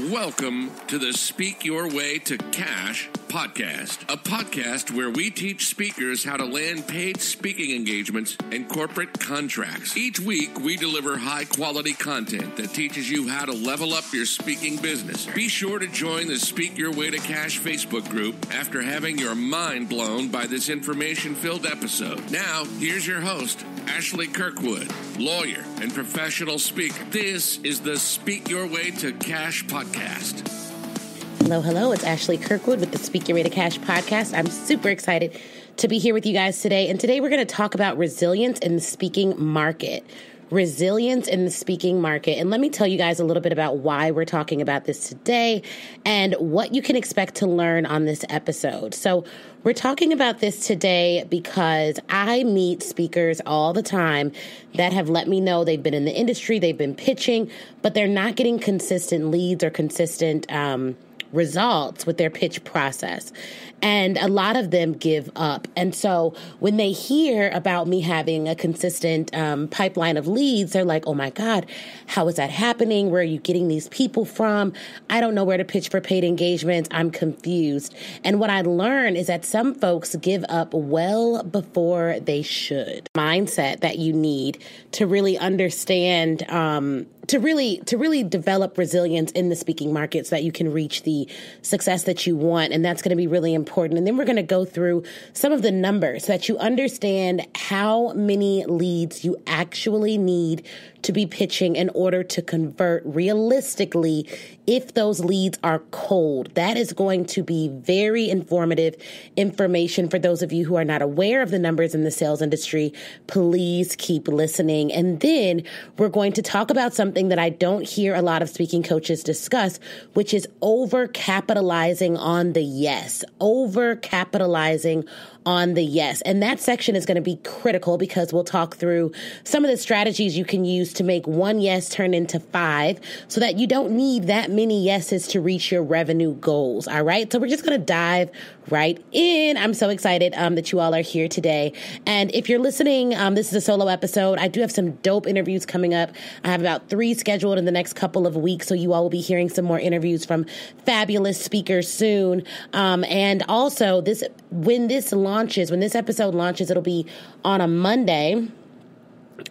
Welcome to the Speak Your Way to Cash podcast, a podcast where we teach speakers how to land paid speaking engagements and corporate contracts. Each week, we deliver high-quality content that teaches you how to level up your speaking business. Be sure to join the Speak Your Way to Cash Facebook group after having your mind blown by this information-filled episode. Now, here's your host, Ashley Kirkwood, lawyer and professional speaker. This is the Speak Your Way to Cash podcast. Hello. It's Ashley Kirkwood with the Speak Your Way to Cash podcast. I'm super excited to be here with you guys today. And today we're going to talk about resilience in the speaking market. Resilience in the speaking market. And let me tell you guys a little bit about why we're talking about this today and what you can expect to learn on this episode. So we're talking about this today because I meet speakers all the time that have let me know they've been in the industry, they've been pitching, but they're not getting consistent leads or consistent results with their pitch process. And a lot of them give up. And so when they hear about me having a consistent pipeline of leads, they're like, oh my God, how is that happening? Where are you getting these people from? I don't know where to pitch for paid engagements. I'm confused. And what I learned is that some folks give up well before they should. Mindset that you need to really understand, to really develop resilience in the speaking market so that you can reach the success that you want. And that's going to be really important. And then we're going to go through some of the numbers so that you understand how many leads you actually need to be pitching in order to convert realistically if those leads are cold. That is going to be very informative information for those of you who are not aware of the numbers in the sales industry. Please keep listening. And then we're going to talk about something that I don't hear a lot of speaking coaches discuss, which is over-capitalizing on the yes. Over-capitalizing on the yes. And that section is going to be critical because we'll talk through some of the strategies you can use to make one yes turn into 5 so that you don't need that many yeses to reach your revenue goals. All right. So we're just going to dive right in. I'm so excited that you all are here today. And if you're listening, this is a solo episode. I do have some dope interviews coming up. I have about 3 scheduled in the next couple of weeks. So you all will be hearing some more interviews from fabulous speakers soon. And also when this episode launches, it'll be on a Monday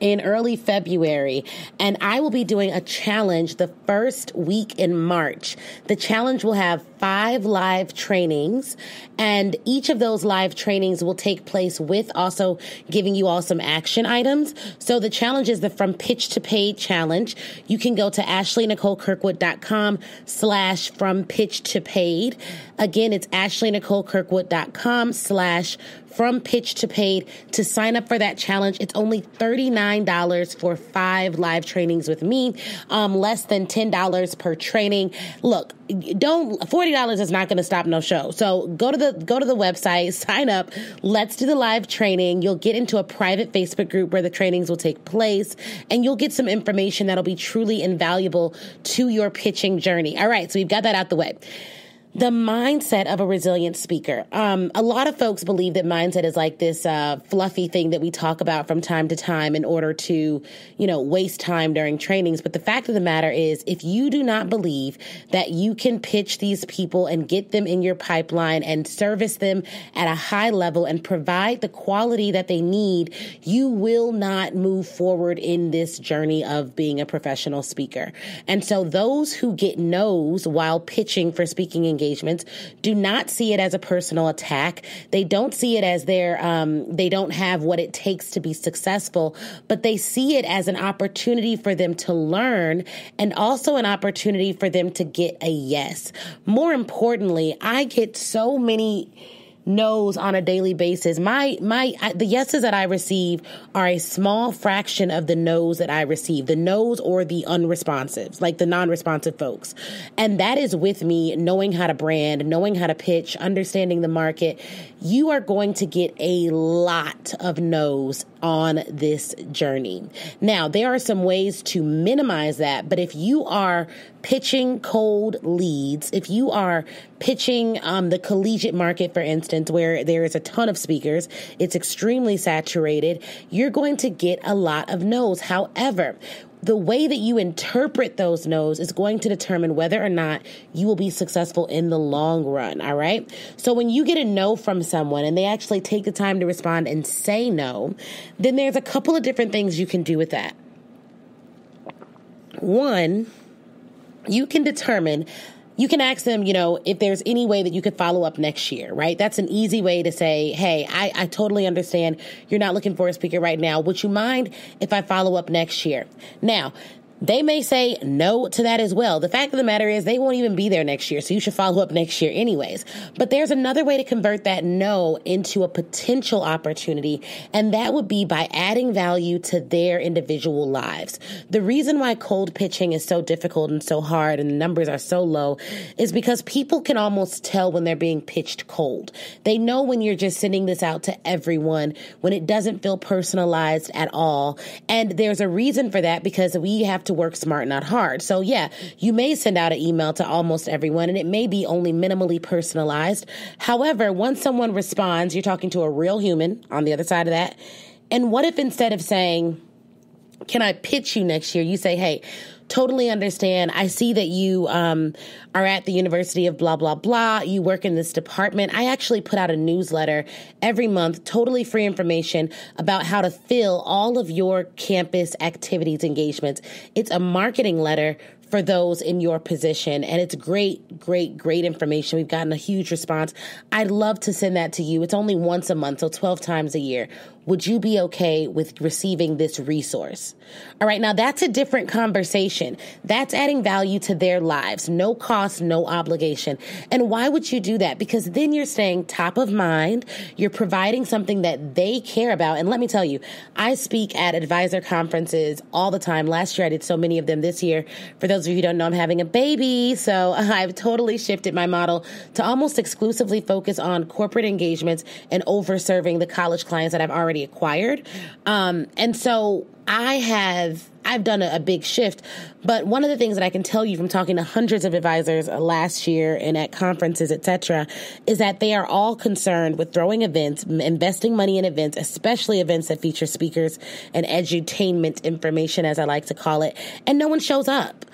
in early February, and I will be doing a challenge the first week in March. The challenge will have 5 live trainings, and each of those live trainings will take place with also giving you all some action items. So the challenge is the From Pitch to Paid challenge. You can go to ashleynicolekirkwood.com/from pitch to paid. Again, it's ashleynicolekirkwood.com/from pitch to paid to sign up for that challenge. It's only $39 for 5 live trainings with me, less than $10 per training. Look, $40 is not going to stop no show. So go to the website, sign up. Let's do the live training. You'll get into a private Facebook group where the trainings will take place, and you'll get some information that'll be truly invaluable to your pitching journey. All right, so we've got that out the way. The mindset of a resilient speaker. A lot of folks believe that mindset is like this fluffy thing that we talk about from time to time in order to, waste time during trainings. But the fact of the matter is, if you do not believe that you can pitch these people and get them in your pipeline and service them at a high level and provide the quality that they need, you will not move forward in this journey of being a professional speaker. And so those who get no's while pitching for speaking engagements do not see it as a personal attack. They don't see it as they don't have what it takes to be successful, but they see it as an opportunity for them to learn and also an opportunity for them to get a yes. More importantly, I get so many no's on a daily basis. The yeses that I receive are a small fraction of the no's that I receive, the no's or the unresponsives, like the non-responsive folks. And that is with me knowing how to brand, knowing how to pitch, understanding the market. You are going to get a lot of no's on this journey. Now, there are some ways to minimize that, but if you are pitching cold leads, if you are pitching the collegiate market, for instance, where there is a ton of speakers, it's extremely saturated, you're going to get a lot of no's. However, the way that you interpret those no's is going to determine whether or not you will be successful in the long run, all right? So when you get a no from someone and they actually take the time to respond and say no, then there's a couple of different things you can do with that. One, you can ask them, if there's any way that you could follow up next year, right? That's an easy way to say, hey, I totally understand you're not looking for a speaker right now. Would you mind if I follow up next year? Now, they may say no to that as well. The fact of the matter is they won't even be there next year, so you should follow up next year anyways. But there's another way to convert that no into a potential opportunity, and that would be by adding value to their individual lives. The reason why cold pitching is so difficult and so hard and the numbers are so low is because people can almost tell when they're being pitched cold. They know when you're just sending this out to everyone, when it doesn't feel personalized at all. And there's a reason for that, because we have to work smart, not hard. So yeah, you may send out an email to almost everyone and it may be only minimally personalized. However, once someone responds, you're talking to a real human on the other side of that. And what if instead of saying, can I pitch you next year, you say, hey, totally understand. I see that you are at the University of blah, blah, blah. You work in this department. I actually put out a newsletter every month, totally free information about how to fill all of your campus activities, engagements. It's a marketing letter for those in your position. And it's great information. We've gotten a huge response. I'd love to send that to you. It's only once a month, so 12 times a year. Would you be okay with receiving this resource? All right, now that's a different conversation. That's adding value to their lives. No cost, no obligation. And why would you do that? Because then you're staying top of mind. You're providing something that they care about. And let me tell you, I speak at advisor conferences all the time. Last year, I did so many of them. This year, for those of you who don't know, I'm having a baby. So I've totally shifted my model to almost exclusively focus on corporate engagements and over-serving the college clients that I've already acquired. And so I've done a big shift, but one of the things that I can tell you from talking to hundreds of advisors last year and at conferences, etc., is that they are all concerned with throwing events, investing money in events, especially events that feature speakers and edutainment information, as I like to call it, and no one shows up.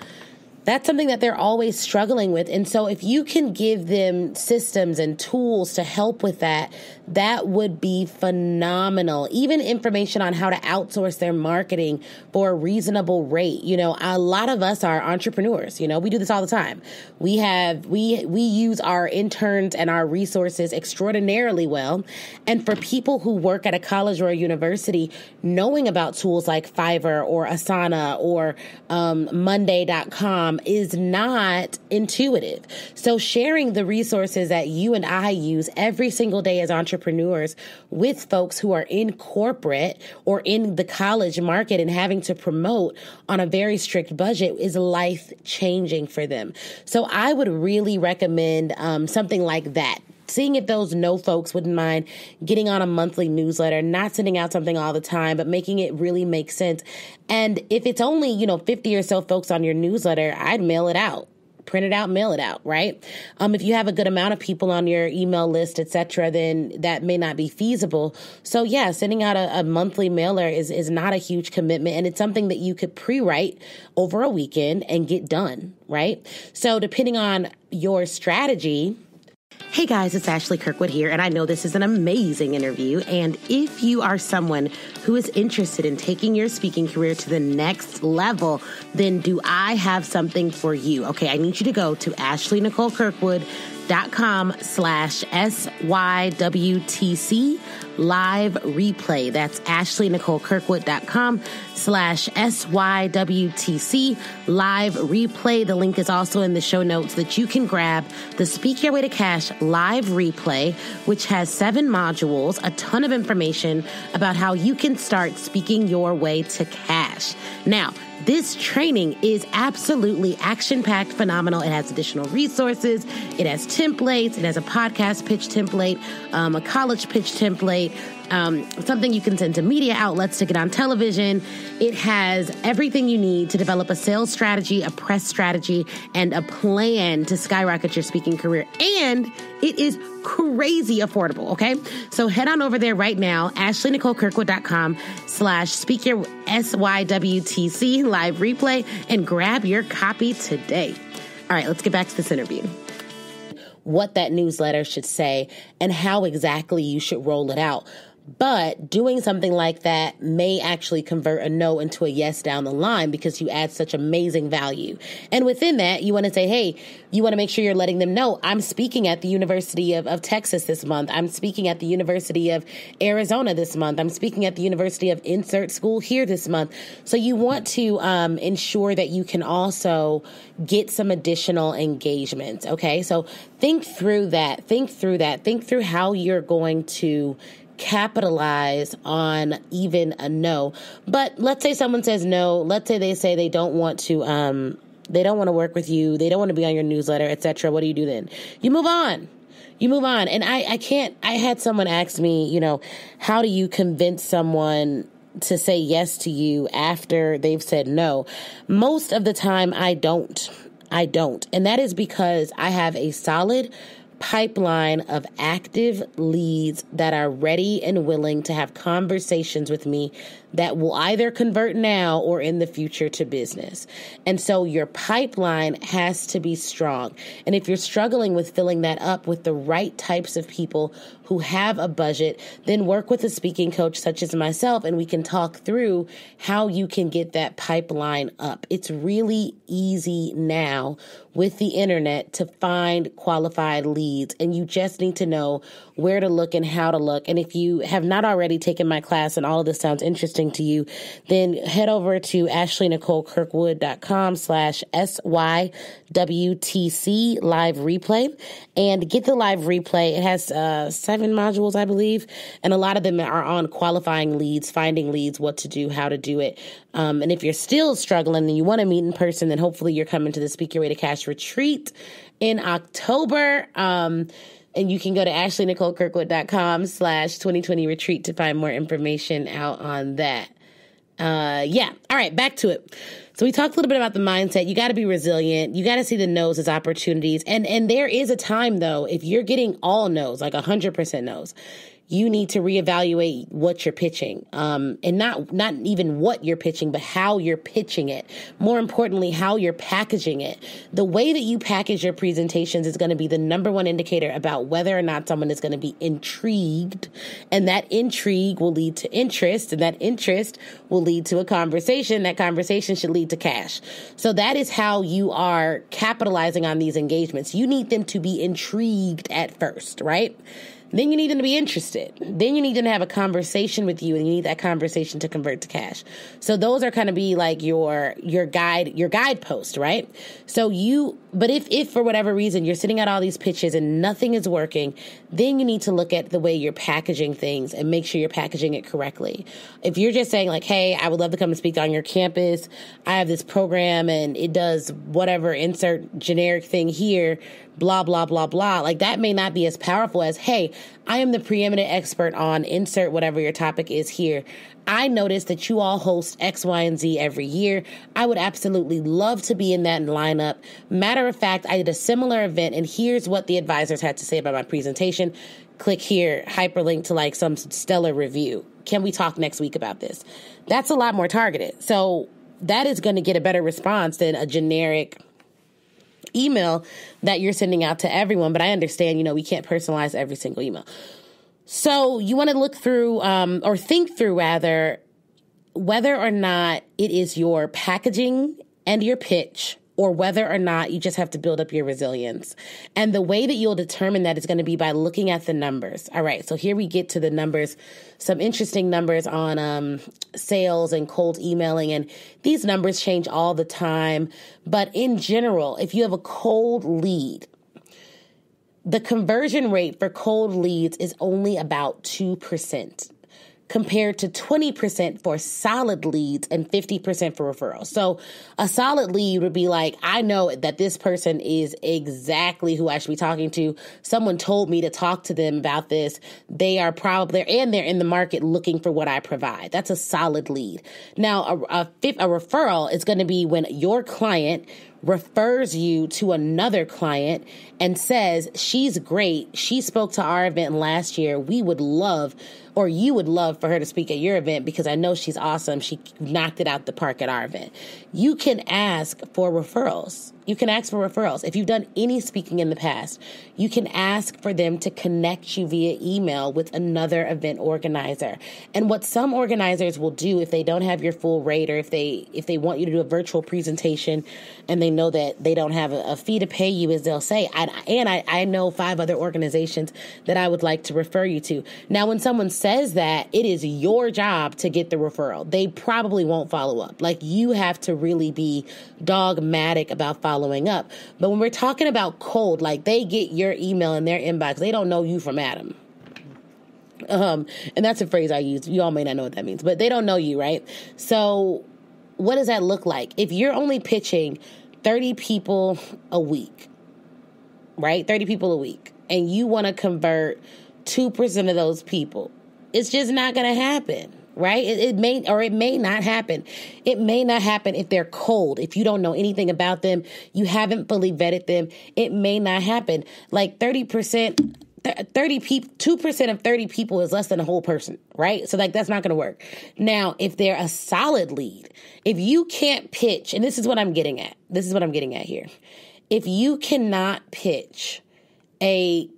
That's something that they're always struggling with. And so if you can give them systems and tools to help with that, that would be phenomenal. Even information on how to outsource their marketing for a reasonable rate. A lot of us are entrepreneurs. We do this all the time. We use our interns and our resources extraordinarily well. And for people who work at a college or a university, knowing about tools like Fiverr or Asana or Monday.com is not intuitive. So sharing the resources that you and I use every single day as entrepreneurs with folks who are in corporate or in the college market and having to promote on a very strict budget is life-changing for them. So I would really recommend something like that. Seeing if those no folks wouldn't mind getting on a monthly newsletter, not sending out something all the time, but making it really make sense. And if it's only, 50 or so folks on your newsletter, I'd mail it out. Print it out, mail it out, right? If you have a good amount of people on your email list, etc., then that may not be feasible. So yeah, sending out a monthly mailer is not a huge commitment, and it's something that you could pre-write over a weekend and get done, right? So depending on your strategy. Hey guys, it's Ashley Kirkwood here, and I know this is an amazing interview. And if you are someone who is interested in taking your speaking career to the next level, then do I have something for you? Okay, I need you to go to AshleyNicoleKirkwood.com/SYWTC live replay. That's AshleyNicoleKirkwood.com/SYWTC live replay. The link is also in the show notes that you can grab the Speak Your Way to Cash live replay, which has 7 modules, a ton of information about how you can start speaking your way to cash. Now, this training is absolutely action-packed, phenomenal. It has additional resources. It has templates. It has a podcast pitch template, a college pitch template, something you can send to media outlets to get on television. It has everything you need to develop a sales strategy, a press strategy, and a plan to skyrocket your speaking career. And it is crazy affordable, okay? So head on over there right now, AshleyNicoleKirkwood.com/SpeakYourSYWTC Live Replay and grab your copy today. All right, let's get back to this interview. What that newsletter should say and how exactly you should roll it out. But doing something like that may actually convert a no into a yes down the line because you add such amazing value. And within that, you want to say, hey, you want to make sure you're letting them know I'm speaking at the University of Texas this month. I'm speaking at the University of Arizona this month. I'm speaking at the University of insert school here this month. So you want to ensure that you can also get some additional engagement. Okay, so think through that. Think through how you're going to capitalize on even a no. But let's say someone says no. Let's say they say they don't want to work with you. They don't want to be on your newsletter, etc. What do you do then? You move on. And I had someone ask me, how do you convince someone to say yes to you after they've said no? Most of the time, I don't. And that is because I have a solid pipeline of active leads that are ready and willing to have conversations with me that will either convert now or in the future to business. And so your pipeline has to be strong. And if you're struggling with filling that up with the right types of people who have a budget, then work with a speaking coach such as myself, and we can talk through how you can get that pipeline up. It's really easy now with the internet to find qualified leads, and you just need to know where to look and how to look. And if you have not already taken my class and all of this sounds interesting to you, then head over to AshleyNicoleKirkwood.com/SYWTC live replay and get the live replay. It has 7 modules, I believe, and a lot of them are on qualifying leads, finding leads, what to do, how to do it. And if you're still struggling and you want to meet in person, then hopefully you're coming to the Speak Your Way to Cash retreat in October. And you can go to AshleyNicoleKirkwood.com/2020 retreat to find more information out on that. All right, back to it. So we talked a little bit about the mindset. You got to be resilient. You got to see the no's as opportunities. And there is a time, though, if you're getting all no's, like 100% no's, you need to reevaluate what you're pitching. And not even what you're pitching, but how you're pitching it. More importantly, how you're packaging it. The way that you package your presentations is going to be the number one indicator about whether or not someone is going to be intrigued. And that intrigue will lead to interest, and that interest will lead to a conversation. That conversation should lead to cash. So that is how you are capitalizing on these engagements. You need them to be intrigued at first, right? Then you need them to be interested. Then you need them to have a conversation with you, and you need that conversation to convert to cash. So those are kind of be like your guidepost, right? But if for whatever reason you're sitting at all these pitches and nothing is working, then you need to look at the way you're packaging things and make sure you're packaging it correctly. If you're just saying like, hey, I would love to come and speak on your campus. I have this program and it does whatever, insert generic thing here, blah, blah, blah, blah. Like that may not be as powerful as, hey, I am the preeminent expert on insert whatever your topic is here. I noticed that you all host X, Y, and Z every year. I would absolutely love to be in that lineup. Matter of fact, I did a similar event, and here's what the advisors had to say about my presentation. Click here, hyperlink to like some stellar review. Can we talk next week about this? That's a lot more targeted. So that is going to get a better response than a generic email that you're sending out to everyone. But I understand, we can't personalize every single email. So you want to look through, or think through rather, whether or not it is your packaging and your pitch, or whether or not you just have to build up your resilience. And the way that you'll determine that is going to be by looking at the numbers. All right, so here we get to the numbers, some interesting numbers on sales and cold emailing. And these numbers change all the time. But in general, if you have a cold lead, the conversion rate for cold leads is only about 2%. Compared to 20% for solid leads and 50% for referrals. So a solid lead would be like, I know that this person is exactly who I should be talking to. Someone told me to talk to them about this. They're in the market looking for what I provide. That's a solid lead. Now, a referral is going to be when your client refers you to another client and says, she's great, she spoke to our event last year, we would love, or you would love for her to speak at your event because I know she's awesome, she knocked it out the park at our event. You can ask for referrals. You can ask for referrals. If you've done any speaking in the past, you can ask for them to connect you via email with another event organizer. And what some organizers will do if they don't have your full rate, or if they want you to do a virtual presentation and they know that they don't have a fee to pay you, is they'll say, I know 5 other organizations that I would like to refer you to. Now, when someone says that, it is your job to get the referral. They probably won't follow up. Like, you have to really be dogmatic about following up. But when we're talking about cold, like, they get your email in their inbox, they don't know you from Adam. And that's a phrase I use. You all may not know what that means, but they don't know you, right? So what does that look like? If you're only pitching 30 people a week, right? 30 people a week, and you want to convert 2% of those people, it's just not going to happen. Right? It may not happen. It may not happen if they're cold. If you don't know anything about them, you haven't fully vetted them, it may not happen. Like 2% of 30 people is less than a whole person, right? So like, that's not going to work. Now, if they're a solid lead, if you can't pitch, and this is what I'm getting at. This is what I'm getting at here. If you cannot pitch a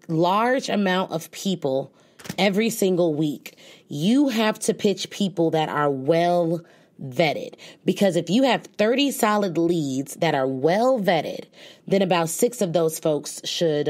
large amount of people every single week, you have to pitch people that are well vetted. Because if you have 30 solid leads that are well vetted, then about 6 of those folks should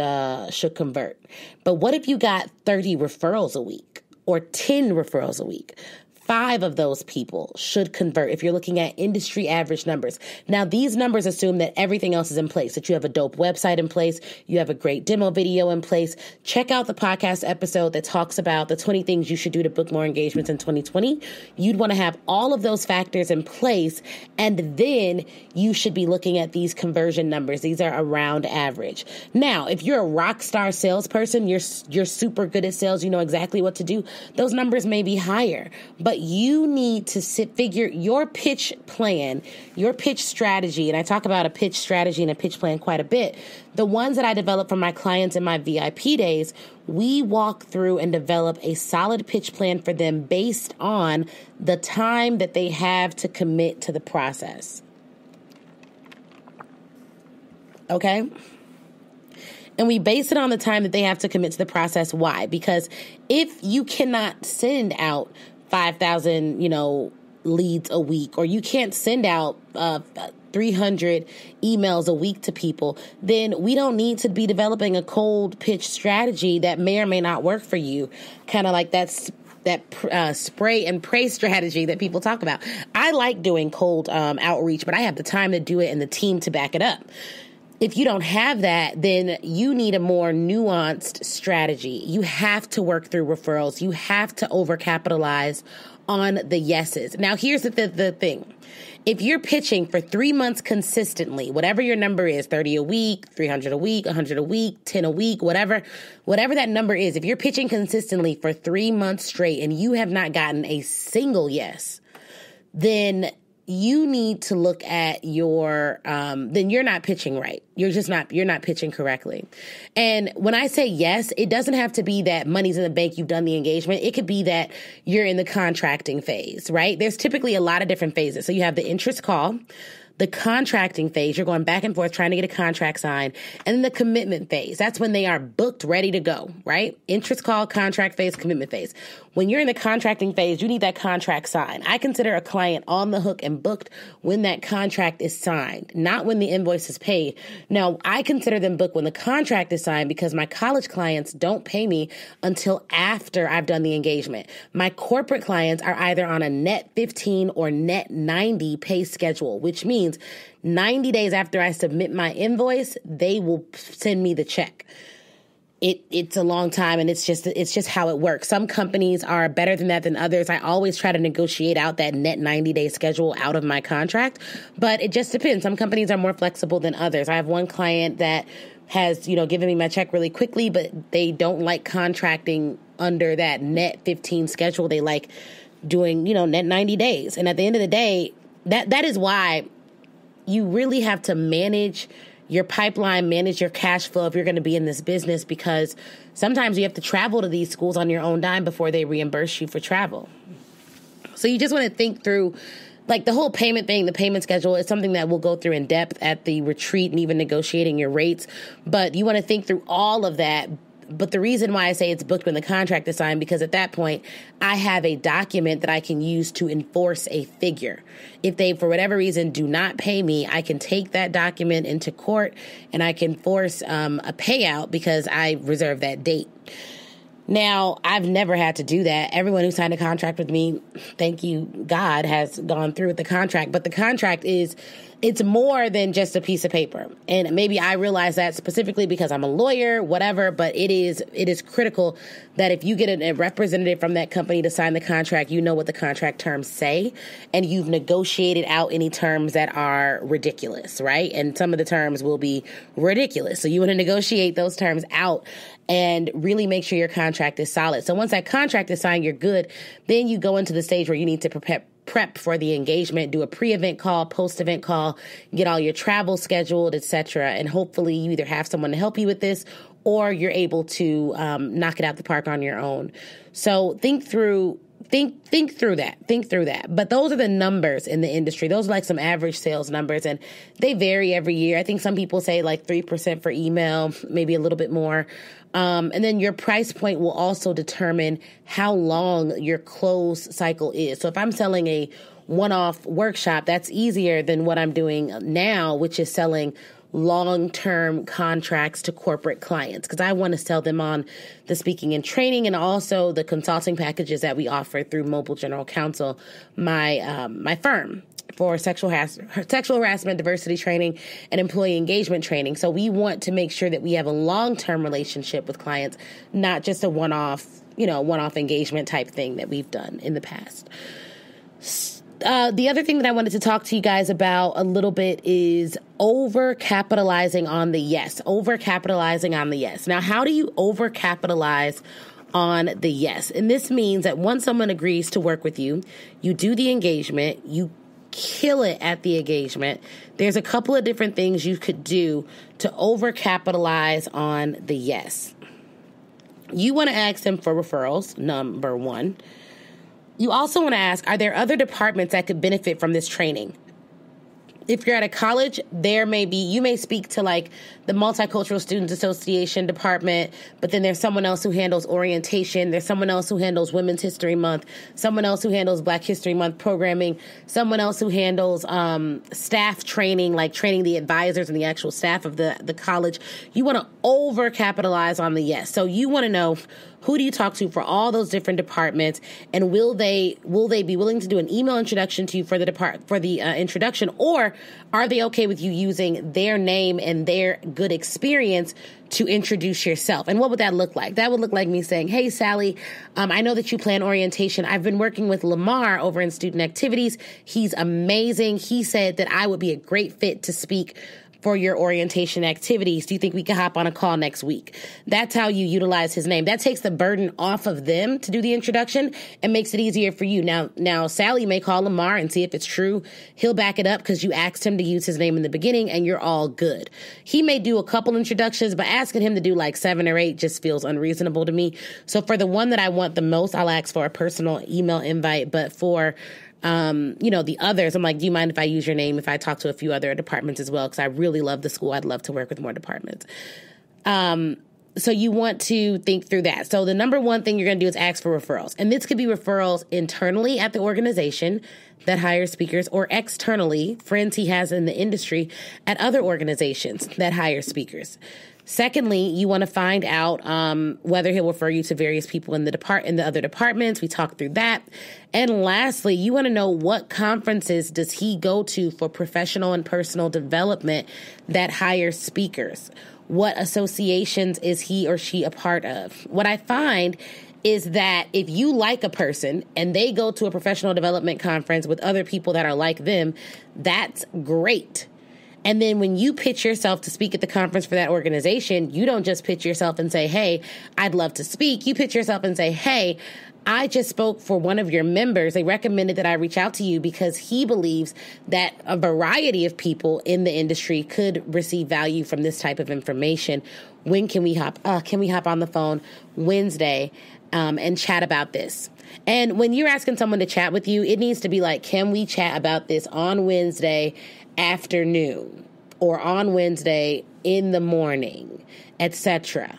convert. But what if you got 30 referrals a week or 10 referrals a week? 5 of those people should convert if you're looking at industry average numbers. Now, these numbers assume that everything else is in place, that you have a dope website in place, you have a great demo video in place. Check out the podcast episode that talks about the 20 things you should do to book more engagements in 2020. You'd want to have all of those factors in place, and then you should be looking at these conversion numbers. These are around average. Now, if you're a rock star salesperson, you're super good at sales, you know exactly what to do, those numbers may be higher. But you need to figure your pitch plan, your pitch strategy, and I talk about a pitch strategy and a pitch plan quite a bit. The ones that I develop for my clients in my VIP days, we walk through and develop a solid pitch plan for them based on the time that they have to commit to the process. Okay? And we base it on the time that they have to commit to the process. Why? Because if you cannot send out 5,000, leads a week, or you can't send out 300 emails a week to people, then we don't need to be developing a cold pitch strategy that may or may not work for you. Kind of like that spray and pray strategy that people talk about. I like doing cold outreach, but I have the time to do it and the team to back it up. If you don't have that, then you need a more nuanced strategy. You have to work through referrals. You have to overcapitalize on the yeses. Now, here's the thing. If you're pitching for 3 months consistently, whatever your number is, 30 a week, 300 a week, 100 a week, 10 a week, whatever that number is, if you're pitching consistently for 3 months straight and you have not gotten a single yes, then you need to look at your, then you're not pitching right. You're not pitching correctly. And when I say yes, it doesn't have to be that money's in the bank, you've done the engagement. It could be that you're in the contracting phase, right? There's typically a lot of different phases. So you have the interest call, the contracting phase, you're going back and forth trying to get a contract signed, and then the commitment phase. That's when they are booked, ready to go, right? Interest call, contract phase, commitment phase. When you're in the contracting phase, you need that contract signed. I consider a client on the hook and booked when that contract is signed, not when the invoice is paid. Now, I consider them booked when the contract is signed because my college clients don't pay me until after I've done the engagement. My corporate clients are either on a net 15 or net 90 pay schedule, which means 90 days after I submit my invoice, they will send me the check. It's a long time, and it's just how it works. Some companies are better than that than others. I always try to negotiate out that net 90-day schedule out of my contract, but it just depends. Some companies are more flexible than others. I have one client that has, given me my check really quickly, but they don't like contracting under that net 15 schedule. They like doing, net 90 days. And at the end of the day, that is why you really have to manage your pipeline, manage your cash flow if you're going to be in this business, because sometimes you have to travel to these schools on your own dime before they reimburse you for travel. So you just want to think through, like, the whole payment thing, the payment schedule is something that we'll go through in depth at the retreat and even negotiating your rates. But you want to think through all of that. But the reason why I say it's booked when the contract is signed, because at that point, I have a document that I can use to enforce a figure. If they, for whatever reason, do not pay me, I can take that document into court and I can force a payout because I reserved that date. Now, I've never had to do that. Everyone who signed a contract with me, thank you, God, has gone through with the contract. But the contract it's more than just a piece of paper. And maybe I realize that specifically because I'm a lawyer, whatever, but it is critical that if you get a representative from that company to sign the contract, you know what the contract terms say, and you've negotiated out any terms that are ridiculous, right? And some of the terms will be ridiculous. So you want to negotiate those terms out and really make sure your contract is solid. So once that contract is signed, you're good. Then you go into the stage where you need to prep for the engagement, do a pre-event call, post-event call, get all your travel scheduled, etc. And hopefully you either have someone to help you with this or you're able to knock it out the park on your own. So think through that. But those are the numbers in the industry. Those are like some average sales numbers, and they vary every year. I think some people say like 3% for email, maybe a little bit more. And then your price point will also determine how long your close cycle is. So if I'm selling a one-off workshop, that's easier than what I'm doing now, which is selling long-term contracts to corporate clients, because I want to sell them on the speaking and training and also the consulting packages that we offer through Mobile General Counsel, my firm for sexual harassment, diversity training, and employee engagement training. So we want to make sure that we have a long-term relationship with clients, not just a one-off engagement type thing that we've done in the past. The other thing that I wanted to talk to you guys about a little bit is over-capitalizing on the yes. Now, how do you over-capitalize on the yes? And this means that once someone agrees to work with you, you do the engagement, you kill it at the engagement. There's a couple of different things you could do to over-capitalize on the yes. You want to ask them for referrals, number one. You also want to ask, are there other departments that could benefit from this training? If you're at a college, you may speak to like the Multicultural Students Association department, but then there's someone else who handles orientation. There's someone else who handles Women's History Month, someone else who handles Black History Month programming, someone else who handles staff training, like training the advisors and the actual staff of the college. You want to over capitalize on the yes. So you want to know, who do you talk to for all those different departments, and will they be willing to do an email introduction to you for the introduction, or are they okay with you using their name and their good experience to introduce yourself? And what would that look like? That would look like me saying, hey, Sally, I know that you plan orientation. I've been working with Lamar over in student activities. He's amazing. He said that I would be a great fit to speak for your orientation activities. Do you think we could hop on a call next week? That's how you utilize his name. That takes the burden off of them to do the introduction and makes it easier for you. Now, Sally may call Lamar and see if it's true. He'll back it up because you asked him to use his name in the beginning and you're all good. He may do a couple introductions, but asking him to do like 7 or 8 just feels unreasonable to me. So for the one that I want the most, I'll ask for a personal email invite. But for the others, I'm like, do you mind if I use your name if I talk to a few other departments as well? Because I really love the school. I'd love to work with more departments. So you want to think through that. So the number one thing you're going to do is ask for referrals. And this could be referrals internally at the organization that hires speakers, or externally, friends he has in the industry at other organizations that hire speakers. Secondly, you want to find out whether he'll refer you to various people in the other departments. We talked through that. And lastly, you want to know what conferences does he go to for professional and personal development that hire speakers? What associations is he or she a part of? What I find is that if you like a person and they go to a professional development conference with other people that are like them, that's great. And then when you pitch yourself to speak at the conference for that organization, you don't just pitch yourself and say, hey, I'd love to speak. You pitch yourself and say, hey, I just spoke for one of your members. They recommended that I reach out to you because he believes that a variety of people in the industry could receive value from this type of information. When can we hop on the phone Wednesday and chat about this? And when you're asking someone to chat with you, it needs to be like, can we chat about this on Wednesday afternoon or on Wednesday in the morning, etc.?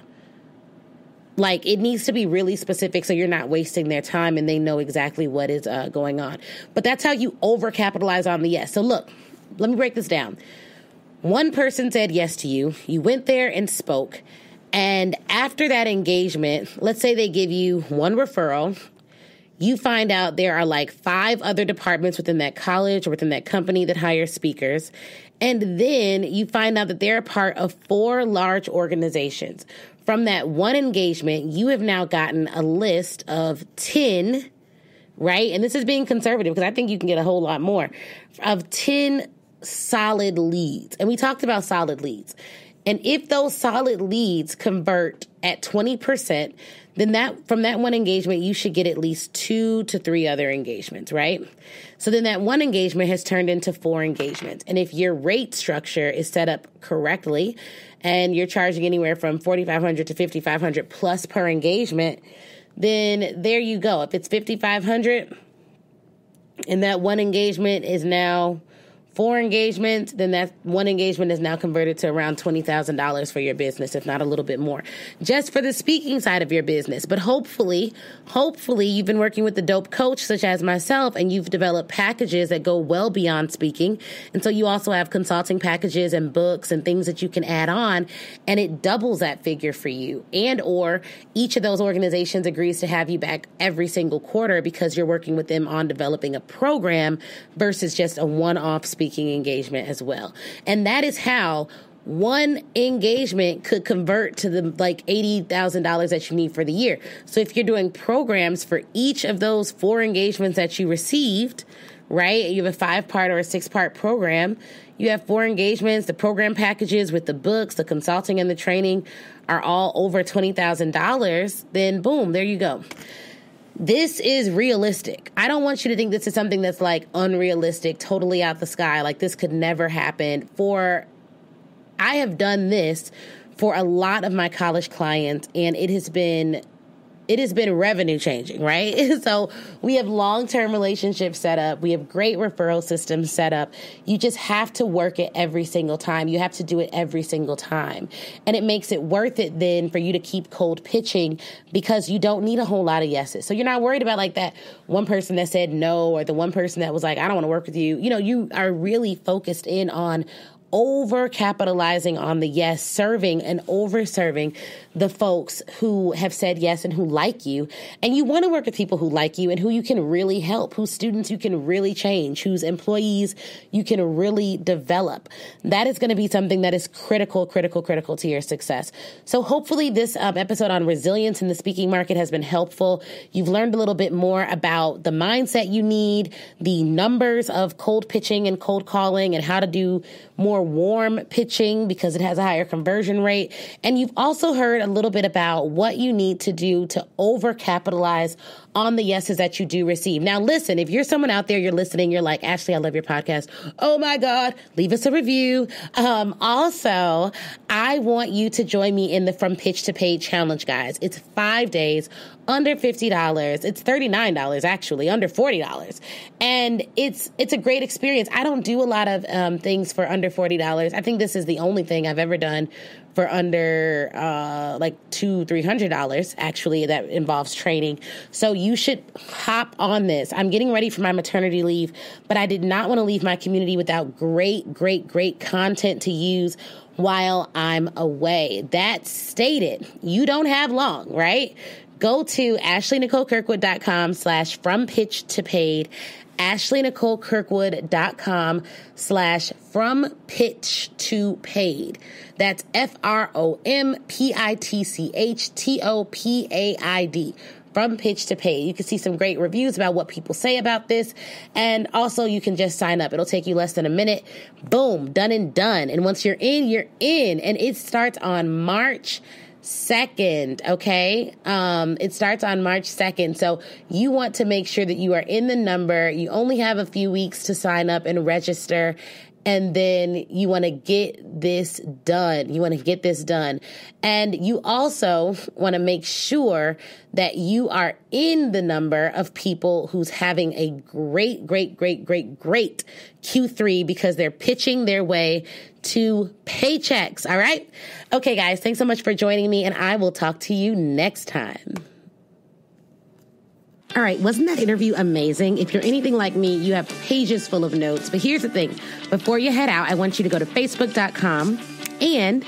Like, it needs to be really specific so you're not wasting their time and they know exactly what is going on. But that's how you overcapitalize on the yes. So look, let me break this down. One person said yes to you. You went there and spoke. And after that engagement, let's say they give you one referral. You find out there are like 5 other departments within that college or within that company that hire speakers. And then you find out that they're a part of 4 large organizations. From that one engagement, you have now gotten a list of 10, right? And this is being conservative because I think you can get a whole lot more, of 10 solid leads. And we talked about solid leads. And if those solid leads convert at 20%, then from that one engagement, you should get at least 2 to 3 other engagements, right? So then that one engagement has turned into 4 engagements. And if your rate structure is set up correctly and you're charging anywhere from $4,500 to $5,500 plus per engagement, then there you go. If it's $5,500 and that one engagement is now 4 engagements, then that one engagement is now converted to around $20,000 for your business, if not a little bit more, just for the speaking side of your business. But hopefully you've been working with a dope coach such as myself, and you've developed packages that go well beyond speaking. And so you also have consulting packages and books and things that you can add on, and it doubles that figure for you. And or each of those organizations agrees to have you back every single quarter because you're working with them on developing a program versus just a one-off speaking engagement as well. And that is how one engagement could convert to the like $80,000 that you need for the year. So if you're doing programs for each of those 4 engagements that you received, right? You have a 5-part or a 6-part program. You have 4 engagements. The program packages with the books, the consulting, and the training are all over $20,000. Then boom, there you go. This is realistic. I don't want you to think this is something that's like unrealistic, totally out the sky, like this could never happen. I have done this for a lot of my college clients, and it has been revenue changing, right? So we have long-term relationships set up. We have great referral systems set up. You just have to work it every single time. You have to do it every single time. And it makes it worth it then for you to keep cold pitching because you don't need a whole lot of yeses. So you're not worried about like that one person that said no or the one person that was like, I don't want to work with you. You know, you are really focused in on over capitalizing on the yes, serving and over serving the folks who have said yes and who like you. And you want to work with people who like you and who you can really help, whose students you can really change, whose employees you can really develop. That is going to be something that is critical to your success. So hopefully this episode on resilience in the speaking market has been helpful. You've learned a little bit more about the mindset you need, the numbers of cold pitching and cold calling, and how to do more warm pitching because it has a higher conversion rate. And you've also heard a little bit about what you need to do to overcapitalize on the yeses that you do receive. Now, listen, if you're someone out there, you're listening, you're like, Ashley, I love your podcast. Oh my God, leave us a review. Also, I want you to join me in the From Pitch to Paid challenge, guys. It's 5 days, under $50. It's $39, actually, under $40. And it's a great experience. I don't do a lot of things for under $40. I think this is the only thing I've ever done for under like $200-$300 actually that involves training. So you should hop on this. I'm getting ready for my maternity leave, but I did not want to leave my community without great content to use while I'm away. That stated, you don't have long, right? Go to AshleyNicoleKirkwood.com/FromPitchToPaid, AshleyNicoleKirkwood.com/FromPitchToPaid. That's FromPitchToPaid. From Pitch to Paid. You can see some great reviews about what people say about this. And also you can just sign up. It'll take you less than a minute. Boom, done and done. And once you're in, you're in. And it starts on March 2nd, okay? It starts on March 2nd. So you want to make sure that you are in the number. You only have a few weeks to sign up and register. And then you want to get this done. And you also want to make sure that you are in the number of people who's having a great Q3 because they're pitching their way to paychecks. All right? Okay, guys, thanks so much for joining me, and I will talk to you next time. All right, wasn't that interview amazing? If you're anything like me, you have pages full of notes. But here's the thing. Before you head out, I want you to go to Facebook.com and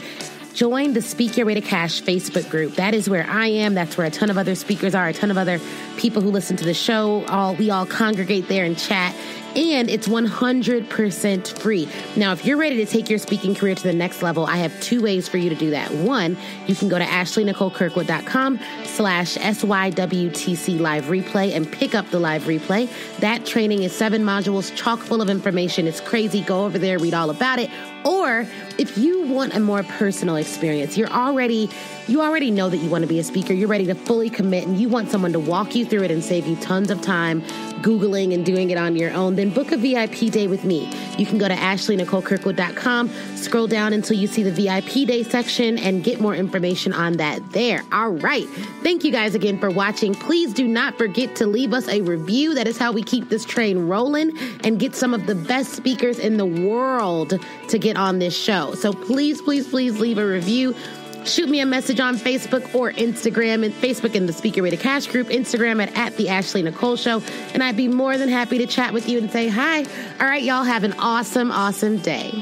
join the Speak Your Way to Cash Facebook group. That is where I am. That's where a ton of other speakers are, a ton of other people who listen to the show. We all congregate there and chat. And it's 100% free. Now, if you're ready to take your speaking career to the next level, I have 2 ways for you to do that. One, you can go to ashleynicolekirkwood.com/SYWTC live replay and pick up the live replay. That training is 7 modules, chock full of information. It's crazy. Go over there, read all about it. Or if you want a more personal experience, you already know that you want to be a speaker. You're ready to fully commit and you want someone to walk you through it and save you tons of time Googling and doing it on your own, then book a VIP day with me. You can go to ashleynicolekirkwood.com, scroll down until you see the VIP day section and get more information on that there. All right. Thank you guys again for watching. Please do not forget to leave us a review. That is how we keep this train rolling and get some of the best speakers in the world to get on this show. So please leave a review. Shoot me a message on Facebook or Instagram, and Facebook in the Speak Your Way to Cash group, Instagram at the Ashley Nicole Show. And I'd be more than happy to chat with you and say hi. All right, y'all have an awesome day.